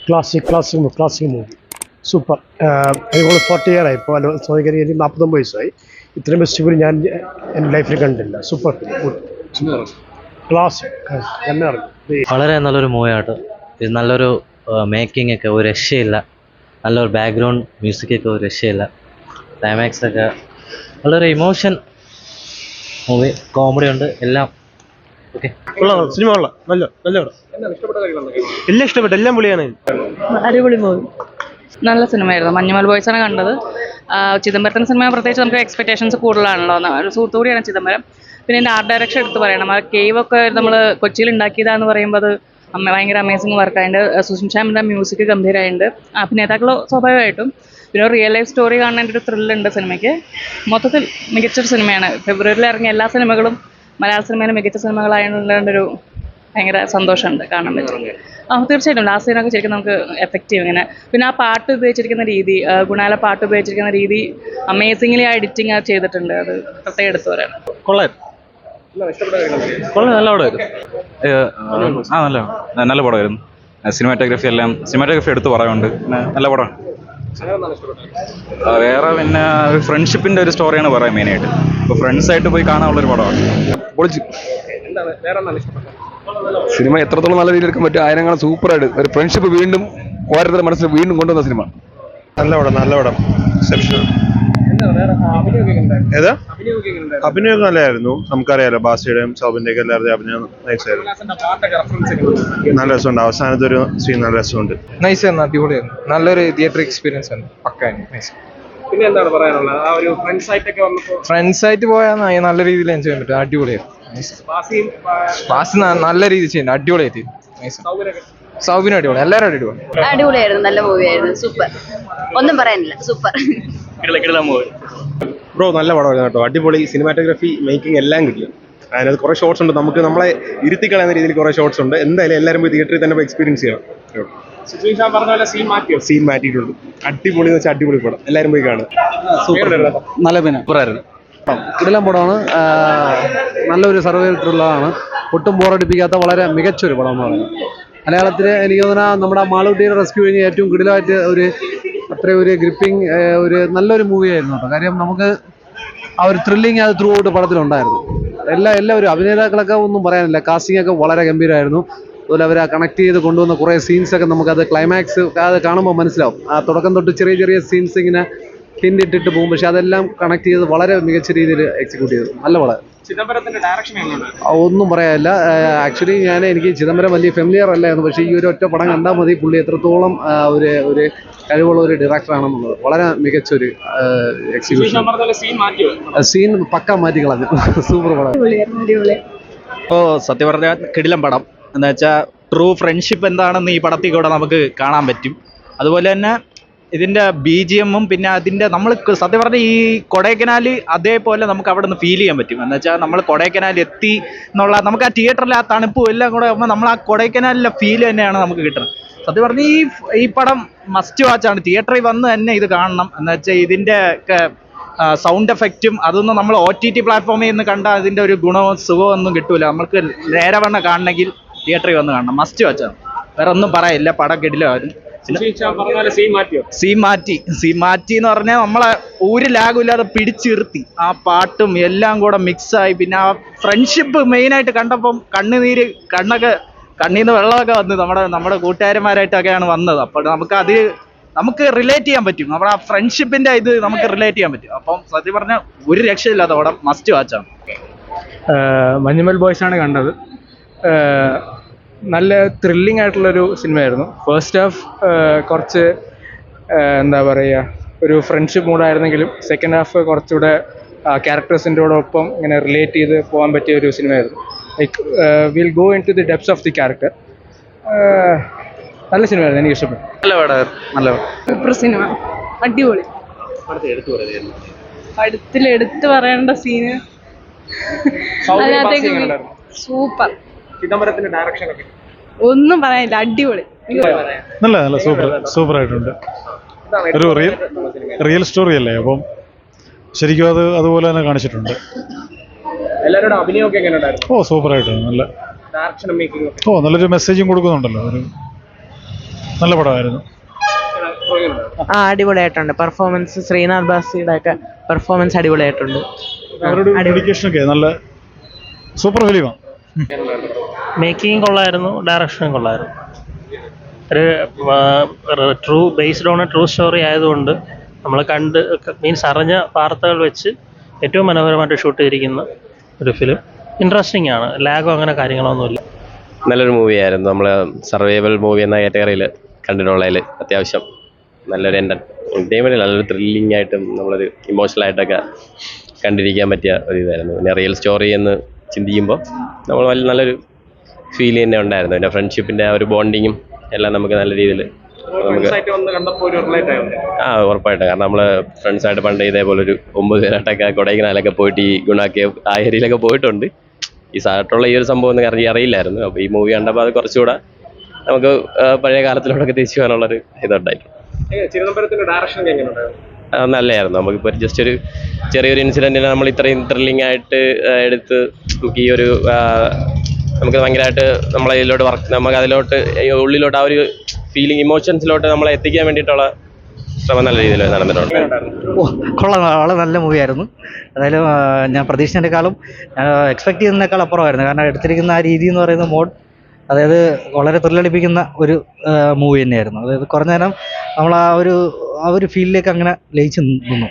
Classic movie super. അതുപോലെ 40 year ആയി ഇപ്പോൾ. സോയിക്കരി 49 വയസ്സായി. ഇത്രയും ബെസ്റ്റ് ഫിലിം ഞാൻ എൻ്റെ ലൈഫിൽ കണ്ടില്ല. സൂപ്പർ ഫിലിം, ഗുഡ്, ക്ലാസിക് തന്നെ ഇറങ്ങി. വളരെ നല്ലൊരു മൂവിയാട്ടോ ഇത്. നല്ലൊരു മേക്കിംഗ് ഒക്കെ ഒരു രക്ഷയില്ല. നല്ലൊരു ബാക്ക്ഗ്രൗണ്ട് മ്യൂസിക്കൊക്കെ ഒരു രക്ഷയില്ല. ക്ലൈമാക്സ് ഒക്കെ നല്ലൊരു ഇമോഷൻ മൂവി. കോമഡി ഉണ്ട്, എല്ലാം ഓക്കെ. സിനിമ കൊള്ളാം, നല്ല പടം. എല്ലാം ഇഷ്ടപ്പെട്ടു, എല്ലാം പൊളിയാണ്. അടിപൊളി മൂവി, നല്ല സിനിമയായിരുന്നു. മഞ്ഞുമൽ ബോയ്സാണ് കണ്ടത്. ചിദംബരത്തിൻ്റെ സിനിമ പ്രത്യേകിച്ച് നമുക്ക് എക്സ്പെക്ടേഷൻസ് കൂടുതലാണല്ലോ. ഒരു സുഹൃത്തു കൂടിയാണ് ചിദംബരം. പിന്നെ എൻ്റെ ആർട്ട് ഡയറക്ഷൻ എടുത്ത് പറയണം. ആ കേവൊക്കെ നമ്മൾ കൊച്ചിയിൽ ഉണ്ടാക്കിയതാന്ന് പറയുമ്പോൾ അത് ഭയങ്കര അമേസിങ് വർക്കായിട്ടുണ്ട്. സുഷിൻ ശ്യാമിൻ്റെ മ്യൂസിക് ഗംഭീരമായിട്ടുണ്ട്. അഭിനേതാക്കൾ സ്വാഭാവികമായിട്ടും. പിന്നെ ഒരു റിയൽ ലൈഫ് സ്റ്റോറി കാണാൻ ഒരു ത്രില്ലുണ്ട് സിനിമയ്ക്ക്. മൊത്തത്തിൽ മികച്ചൊരു സിനിമയാണ്. ഫെബ്രുവരിയിൽ ഇറങ്ങിയ എല്ലാ സിനിമകളും മലയാള സിനിമയിലെ മികച്ച സിനിമകളായതുകൊണ്ടൊരു ഭയങ്കര സന്തോഷമുണ്ട് കാണാൻ പറ്റും. തീർച്ചയായിട്ടും ലാസ്റ്റ് സീനൊക്കെ ശരിക്കും നമുക്ക് എഫക്റ്റീവ് ഇങ്ങനെ. പിന്നെ ആ പാട്ട് ഉപയോഗിച്ചിരിക്കുന്ന രീതി, ഗുണാല പാട്ട് ഉപയോഗിച്ചിരിക്കുന്ന രീതി അമേസിംഗ്ലി ആ എഡിറ്റിംഗ് ചെയ്തിട്ടുണ്ട്. അത് പ്രത്യേകം എടുത്തു പറയണം. കൊള്ളാം, നല്ല പടമായിരുന്നു. നല്ല പടമായിരുന്നു. സിനിമാറ്റോഗ്രഫി എടുത്ത് പറയാനുണ്ട്. നല്ല പടമാണ്. വേറെ പിന്നെ ഫ്രണ്ട്ഷിപ്പിന്റെ ഒരു സ്റ്റോറിയാണ് പറയാൻ മെയിനായിട്ട്. ഇപ്പോൾ ഫ്രണ്ട്സായിട്ട് പോയി കാണാനുള്ളൊരു പടമാണ്. സിനിമ എത്രത്തോളം നല്ല രീതിയിൽ എടുക്കാൻ പറ്റും, ആയിരങ്ങൾ സൂപ്പറായിട്ട് ഒരു ഫ്രണ്ട്ഷിപ്പ് വീണ്ടും ഓരോരുത്തരുടെ മനസ്സിൽ വീണ്ടും കൊണ്ടുവന്ന സിനിമ. നല്ല പടം. ഏതാ അഭിനയം നല്ലതായിരുന്നു. നമുക്കറിയാലോ ബാസിയുടെയും സൗബിന്റെ ഒക്കെ എല്ലാവരുടെയും അഭിനയം നൈസായിരുന്നു. നല്ല രസമുണ്ട്. അവസാനത്തെ ഒരു സീൻ നല്ല രസമുണ്ട്. നൈസായിരുന്നു, അടിപൊളിയായിരുന്നു. നല്ലൊരു തിയേറ്റർ എക്സ്പീരിയൻസ് ആണ്. പക്കായിരുന്നു. നൈസ്. പിന്നെ എന്താണ് പറയാനുള്ളത്? ആ ഒരു ഫ്രണ്ട്സ് ആയിട്ട് പോയാൽ നല്ല രീതിയിൽ എൻജോയ് ചെയ്യാൻ പറ്റും. അടിപൊളിയായിരുന്നു. ബാസി നല്ല രീതിയിൽ ചെയ്യുന്നത് അടിപൊളിയായിട്ട്. സൗബിനും അടിപൊളി, എല്ലാവരും അടിപൊളിയായിരുന്നു. നല്ല മൂവിയായിരുന്നു. സൂപ്പർ, ഒന്നും പറയാനില്ല. സൂപ്പർ ബ്രോ, നല്ല പടമായിരുന്നു കേട്ടോ. അടിപൊളി സിനിമാറ്റോഗ്രഫി, മേക്കിംഗ് എല്ലാം കിട്ടി. അതിനകത്ത് കുറേ ഷോട്ട്സ് ഉണ്ട്. നമ്മളെ ഇരുത്തി കളയുന്ന രീതിയിൽ കുറേ ഷോട്ട്സ് ഉണ്ട്. എന്തായാലും എല്ലാവരും പോയി തിയേറ്ററിൽ തന്നെ എക്സ്പീരിയൻസ് ചെയ്യണം. സീൻ മാറ്റിയിട്ടുണ്ട്. അടിപൊളി എന്ന് വെച്ചാൽ അടിപൊളി പടം. എല്ലാവരും പോയി കാണും. നല്ല സൂപ്പറായിരുന്നു. കിടിലം പടമാണ്. നല്ലൊരു സർവൈവൽ ത്രില്ലറാണ്. ഒട്ടും ബോറടിപ്പിക്കാത്ത വളരെ മികച്ചൊരു പടം എന്ന് പറയുന്നത്. മലയാളത്തിൽ എനിക്ക് തോന്നുന്ന നമ്മുടെ മാളൂട്ടിയുടെ റെസ്ക്യൂ കഴിഞ്ഞ് ഏറ്റവും കിടിലമായിട്ട് അത്രയും ഒരു ഗ്രിപ്പിംഗ് ഒരു നല്ലൊരു മൂവിയായിരുന്നു കേട്ടോ. കാര്യം നമുക്ക് ആ ഒരു ത്രില്ലിങ് അത് ത്രൂ ഔട്ട് പടത്തിലുണ്ടായിരുന്നു. എല്ലാവരും അഭിനേതാക്കളൊക്കെ ഒന്നും പറയാനില്ല. കാസ്റ്റിംഗ് ഒക്കെ വളരെ ഗംഭീരമായിരുന്നു. അതുപോലെ അവർ കണക്ട് ചെയ്ത് കൊണ്ടുവന്ന കുറേ സീൻസൊക്കെ നമുക്കത് ക്ലൈമാക്സ് അത് കാണുമ്പോൾ മനസ്സിലാവും. ആ തുടക്കം തൊട്ട് ചെറിയ സീൻസ് ഇങ്ങനെ ഹിന്ദിട്ടിട്ട് പോകും. പക്ഷെ അതെല്ലാം കണക്ട് ചെയ്ത് വളരെ മികച്ച രീതിയിൽ എക്സിക്യൂട്ട് ചെയ്തു. നല്ല പടം. ഒന്നും പറയാനില്ല. ആക്ച്വലി എനിക്ക് ചിദംബരം വലിയ ഫെമിലിയർ അല്ലായിരുന്നു. പക്ഷേ ഈ ഒരു ഒറ്റ പടം കണ്ടാൽ മതി പുള്ളി എത്രത്തോളം ഒരു കഴിവുള്ള ഒരു ഡയറക്ടറാണെന്നുള്ളത്. വളരെ മികച്ചൊരു എക്സിക്യൂഷൻ. സീൻ പക്ക മാറ്റി കളഞ്ഞു. സൂപ്പർ പടം. ഇപ്പോൾ സത്യം പറഞ്ഞാൽ കിടിലം പടം. എന്താ വെച്ചാൽ ട്രൂ ഫ്രണ്ട്ഷിപ്പ് എന്താണെന്ന് ഈ പടത്തിൽ കൂടെ നമുക്ക് കാണാൻ പറ്റും. അതുപോലെ തന്നെ ഇതിൻ്റെ BGM-ഉം പിന്നെ അതിൻ്റെ നമ്മൾ സത്യം പറഞ്ഞാൽ ഈ കൊടൈക്കനാൽ അതേപോലെ നമുക്ക് അവിടെ നിന്ന് ഫീൽ ചെയ്യാൻ പറ്റും. എന്ന് വെച്ചാൽ നമ്മൾ കൊടൈക്കനാൽ എത്തി എന്നുള്ള നമുക്ക് ആ തിയേറ്ററിൽ ആ തണുപ്പും എല്ലാം കൂടെ ആകുമ്പോൾ നമ്മൾ ആ കൊടൈക്കനാലിലെ ഫീൽ തന്നെയാണ് നമുക്ക് കിട്ടുന്നത്. സത്യം പറഞ്ഞാൽ ഈ പടം മസ്റ്റ് വാച്ചാണ്. തിയേറ്ററിൽ വന്ന് തന്നെ ഇത് കാണണം. എന്ന് വെച്ചാൽ ഇതിൻ്റെ ഒക്കെ സൗണ്ട് എഫക്റ്റും അതൊന്നും നമ്മൾ OTT പ്ലാറ്റ്ഫോമിൽ നിന്ന് കണ്ടാൽ അതിൻ്റെ ഒരു ഗുണവും സുഖവും ഒന്നും കിട്ടൂല. നമുക്ക് നേരെ വണ്ണം കാണണമെങ്കിൽ തിയേറ്ററിൽ വന്ന് കാണണം. മസ്റ്റ് വാച്ചാണ്. വേറെ ഒന്നും പറയില്ല. പടം കിടിലമായിരുന്നു. സീൻ മാറ്റി എന്ന് പറഞ്ഞാൽ നമ്മളെ ഒരു ലാഗുമില്ലാതെ പിടിച്ചിരുത്തി. ആ പാട്ടും എല്ലാം കൂടെ മിക്സായി. പിന്നെ ആ ഫ്രണ്ട്ഷിപ്പ് മെയിനായിട്ട് കണ്ടപ്പം കണ്ണീന്ന് വെള്ളമൊക്കെ വന്ന് നമ്മുടെ കൂട്ടുകാരന്മാരായിട്ടൊക്കെയാണ് വന്നത്. അപ്പോൾ നമുക്ക് റിലേറ്റ് ചെയ്യാൻ പറ്റും. നമ്മുടെ ആ ഫ്രണ്ട്ഷിപ്പിന്റെ ഇത് നമുക്ക് റിലേറ്റ് ചെയ്യാൻ പറ്റും. അപ്പം സത്യം പറഞ്ഞാൽ ഒരു രക്ഷയില്ലാത്ത പടം. മസ്റ്റ് വാച്ചാണ്. മഞ്ഞുമൽ ബോയ്സാണ് കണ്ടത്. നല്ല ത്രില്ലിംഗ് ആയിട്ടുള്ളൊരു സിനിമയായിരുന്നു. ഫസ്റ്റ് ഹാഫ് കുറച്ച് എന്താ പറയുക ഒരു ഫ്രണ്ട്ഷിപ്പ് മൂഡായിരുന്നെങ്കിലും സെക്കൻഡ് ഹാഫ് കുറച്ചുകൂടെ ക്യാരക്ടേഴ്സിൻ്റെ ഒപ്പം ഇങ്ങനെ റിലേറ്റ് ചെയ്ത് പോകാൻ പറ്റിയ ഒരു സിനിമയായിരുന്നു. Like will go in to the depths of the character. നല്ല സിനിമയായിരുന്നു. എനിക്ക് ഇഷ്ടപ്പെട്ടു. സൂപ്പർ സിനിമ, അടിപൊളി. പടത്തിൽ എടുത്തു പറയേണ്ട സീന് സൂപ്പർ. ഒന്നും പറയാനില്ല. അടിപൊളി. നല്ല സൂപ്പർ ആയിട്ടുണ്ട്. ഒരു റിയൽ സ്റ്റോറി അല്ലേ. അപ്പം ശരിക്കും അതുപോലെ തന്നെ കാണിച്ചിട്ടുണ്ട്. സൂപ്പർ ആയിട്ടുണ്ട്. നല്ലൊരു മെസ്സേജും കൊടുക്കുന്നുണ്ടല്ലോ. നല്ല പടമായിരുന്നു. ആ അടിപൊളിയായിട്ടുണ്ട്. പെർഫോമൻസ് ശ്രീനാഥ് ബാസിയുടെ ഒക്കെ പെർഫോമൻസ് അടിപൊളിയായിട്ടുണ്ട്. അവരുടെ ഡെഡിക്കേഷനൊക്കെ നല്ല സൂപ്പർ ഫിലിമാണ്. മേക്കിംഗ് കൊള്ളായിരുന്നു, ഡയറക്ഷനും കൊള്ളായിരുന്നു. ഒരു true based on A true story ആയതുകൊണ്ട് നമ്മൾ മീൻസ് അറിഞ്ഞ വാർത്തകൾ വെച്ച് ഏറ്റവും മനോഹരമായിട്ട് ഷൂട്ട് ചെയ്തിരിക്കുന്ന ഒരു ഫിലിം. ഇൻട്രസ്റ്റിംഗ് ആണ്, ലാഗോ അങ്ങനെ കാര്യങ്ങളൊന്നുമില്ല. നല്ലൊരു മൂവിയായിരുന്നു. നമ്മൾ സർവൈവൽ മൂവി എന്ന കാറ്റഗറിയിൽ കണ്ടിട്ടുള്ളതിൽ അത്യാവശ്യം നല്ലൊരു എൻ്റർടൈൻമെൻറ്റ്, നല്ലൊരു ത്രില്ലിംഗ് ആയിട്ടും നമ്മളൊരു ഇമോഷണലായിട്ടൊക്കെ കണ്ടിരിക്കാൻ പറ്റിയ ഒരു ഇതായിരുന്നു. പിന്നെ റിയൽ സ്റ്റോറി എന്ന് ചിന്തിക്കുമ്പോൾ നമ്മൾ നല്ലൊരു ഫീൽ തന്നെ ഉണ്ടായിരുന്നു. പിന്നെ ഫ്രണ്ട്ഷിപ്പിൻ്റെ ആ ഒരു ബോണ്ടിങ്ങും എല്ലാം നമുക്ക് നല്ല രീതിയിൽ നമുക്ക് ഉറപ്പായിട്ട്. കാരണം നമ്മൾ ഫ്രണ്ട്സായിട്ട് പണ്ട് ഇതേപോലെ ഒരു 9 പേരായിട്ടൊക്കെ കൊടൈക്കനാലൊക്കെ പോയിട്ട് ഈ ഗുണാക്കിയ ആ ഏരിയയിലൊക്കെ പോയിട്ടുണ്ട്. ഈ സാധാരണ ഈ ഒരു സംഭവം ഒന്നും അറിയില്ലായിരുന്നു. അപ്പോൾ ഈ മൂവി കണ്ടപ്പോൾ അത് കുറച്ചുകൂടെ നമുക്ക് പഴയ കാലത്തിലോട്ടൊക്കെ തിരിച്ചു പോകാനുള്ളൊരു ഇതുണ്ടായിരുന്നു. നല്ലതായിരുന്നു. നമുക്കിപ്പോൾ ജസ്റ്റ് ഒരു ചെറിയൊരു ഇൻസിഡൻറ്റിനെ നമ്മൾ ഇത്രയും ത്രില്ലിംഗ് ആയിട്ട് എടുത്ത് നമുക്ക് ഈ ഒരു നമുക്ക് ഭയങ്കരമായിട്ട് നമ്മളതിലോട്ട് നമുക്ക് അതിലോട്ട് ഉള്ളിലോട്ട് ആ ഒരു ഫീലിംഗ് ഇമോഷൻസിലോട്ട് നമ്മളെ എത്തിക്കാൻ വേണ്ടിയിട്ടുള്ള ശ്രമം നല്ല രീതിയിൽ നടന്നിട്ടുണ്ട്. കൊള്ളാം, വളരെ നല്ല മൂവിയായിരുന്നു. അതായത് ഞാൻ പ്രതീക്ഷിച്ചതിനേക്കാളും എക്സ്പെക്ട് ചെയ്യുന്നതിനേക്കാൾ അപ്പുറമായിരുന്നു. കാരണം എടുത്തിരിക്കുന്ന ആ രീതി എന്ന് പറയുന്ന മോഡ്, അതായത് വളരെ ത്രില്ലടിപ്പിക്കുന്ന ഒരു മൂവി തന്നെയായിരുന്നു. അതായത് കുറഞ്ഞ നേരം നമ്മൾ ആ ഒരു ഫീലിലേക്ക് അങ്ങനെ ലയിച്ച് നിന്നു.